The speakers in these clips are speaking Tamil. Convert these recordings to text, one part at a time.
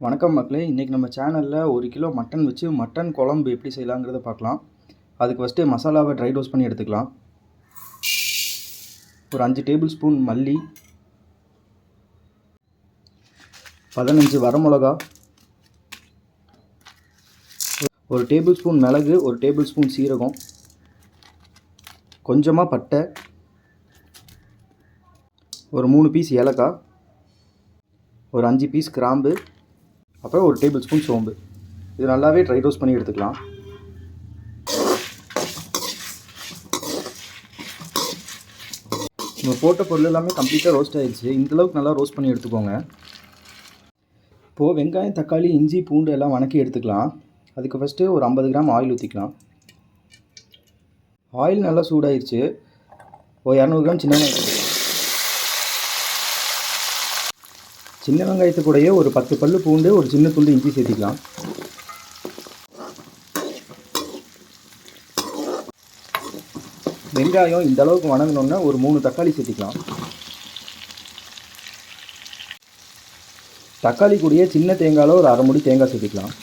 வணக்கம் மக்களே, இன்றைக்கி நம்ம சேனலில் 1 கிலோ மட்டன் வச்சு மட்டன் குழம்பு எப்படி செய்யலாங்கிறத பார்க்கலாம். அதுக்கு ஃபஸ்ட்டு மசாலாவை ட்ரை ரோஸ்ட் பண்ணி எடுத்துக்கலாம். ஒரு 5 டேபிள் ஸ்பூன் மல்லி, 15 வரமிளகா, 1 டேபிள் ஸ்பூன் மிளகு, 1 டேபிள் ஸ்பூன் சீரகம், கொஞ்சமாக பட்டை, ஒரு 3 பீஸ் ஏலக்காய், ஒரு 5 பீஸ் கிராம்பு, அப்புறம் 1 டேபிள் ஸ்பூன் சோம்பு. இது நல்லாவே ட்ரை ரோஸ்ட் பண்ணி எடுத்துக்கலாம். நம்ம போட்ட பொருள் எல்லாமே கம்ப்ளீட்டாக ரோஸ்ட் ஆகிடுச்சு. இந்தளவுக்கு நல்லா ரோஸ்ட் பண்ணி எடுத்துக்கோங்க. இப்போது வெங்காயம், தக்காளி, இஞ்சி, பூண்டு எல்லாம் வணக்கி எடுத்துக்கலாம். அதுக்கு ஃபஸ்ட்டு ஒரு 50 கிராம் ஆயில் ஊற்றிக்கலாம். ஆயில் நல்லா சூடாகிடுச்சு. ஒரு 200 கிராம் சின்ன வெங்காயம், சின்ன வெங்காயத்து கூடயே ஒரு 10 பல்லு பூண்டு, ஒரு சின்ன துண்டு இஞ்சி சேர்த்திக்கலாம். வெங்காயம் இந்த அளவுக்கு வணங்கினோன்னா ஒரு 3 தக்காளி சேர்த்திக்கலாம். தக்காளி கூடயே சின்ன தேங்காயில் ஒரு அரை மூடி தேங்காய் சேர்த்திக்கலாம்.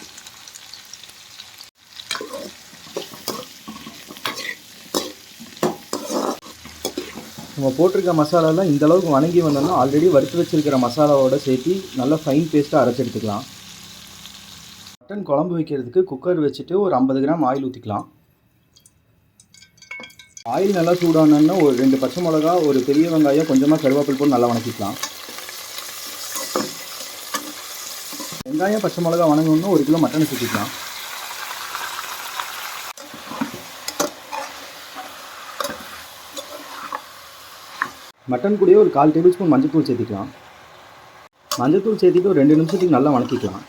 நம்ம போட்டிருக்க மசாலாலாம் இந்த அளவுக்கு வணங்கி வந்தோம்னா ஆல்ரெடி வறுத்து வச்சுருக்கிற மசாலாவோட சேர்த்து நல்லா ஃபைன் பேஸ்ட்டாக அரைச்சி எடுத்துக்கலாம். மட்டன் குழம்பு வைக்கிறதுக்கு குக்கர் வச்சுட்டு ஒரு 50 கிராம் ஆயில் ஊற்றிக்கலாம். ஆயில் நல்லா சூடானோன்னா ஒரு 2 பச்சை மிளகா, ஒரு பெரிய வெங்காயம், கொஞ்சமாக கருவேப்பிலை போட்டு நல்லா வணக்கிக்கலாம். வெங்காயம், பச்சை மிளகா வணங்கணுன்னா 1 கிலோ மட்டனை சேர்த்திக்கலாம். மட்டன் கூடயே ஒரு 1/4 டேபிள் ஸ்பூன் மஞ்சள் தூள் சேர்த்திக்கலாம். மஞ்சள் தூள் சேர்த்திட்டு ஒரு 2 நிமிஷத்துக்கு நல்லா வணக்கிக்கலாம்.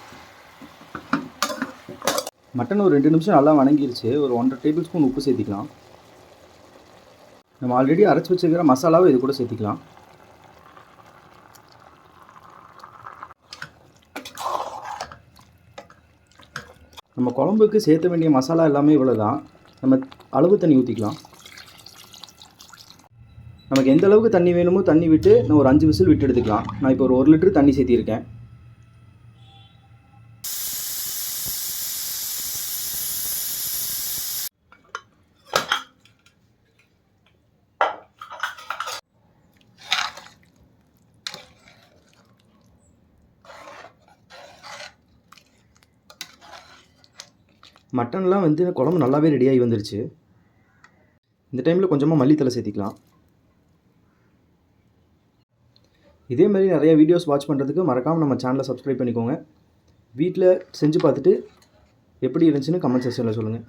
மட்டன் ஒரு 2 நிமிஷம் நல்லா வணங்கிருச்சு. ஒரு 1/2 டேபிள் ஸ்பூன் உப்பு சேர்த்திக்கலாம். நம்ம ஆல்ரெடி அரைச்சி வச்சுருக்கிற மசாலாவை இது கூட சேர்த்திக்கலாம். நம்ம குழம்புக்கு சேர்த்த வேண்டிய மசாலா எல்லாமே இவ்வளோ தான். நம்ம அளவு தண்ணி ஊற்றிக்கலாம். நமக்கு எந்த அளவுக்கு தண்ணி வேணுமோ தண்ணி விட்டு நான் ஒரு 5 விசில் விட்டு எடுத்துக்கலாம். நான் இப்போ ஒரு 1 லிட்டர் தண்ணி சேர்த்திருக்கேன். மட்டன்லாம் வந்து குழம்பு நல்லாவே ரெடியாகி வந்துருச்சு. இந்த டைமில் கொஞ்சமாக மல்லித்தலை சேர்த்திக்கலாம். இதே மாதிரி நிறைய வீடியோஸ் வாட்ச் பண்ணுறதுக்கு மறக்காமல் நம்ம சேனலை சப்ஸ்கிரைப் பண்ணிக்கோங்க. வீட்டில் செஞ்சு பார்த்துட்டு எப்படி இருந்துச்சுன்னு கமெண்ட் செக்ஷனில் சொல்லுங்கள்.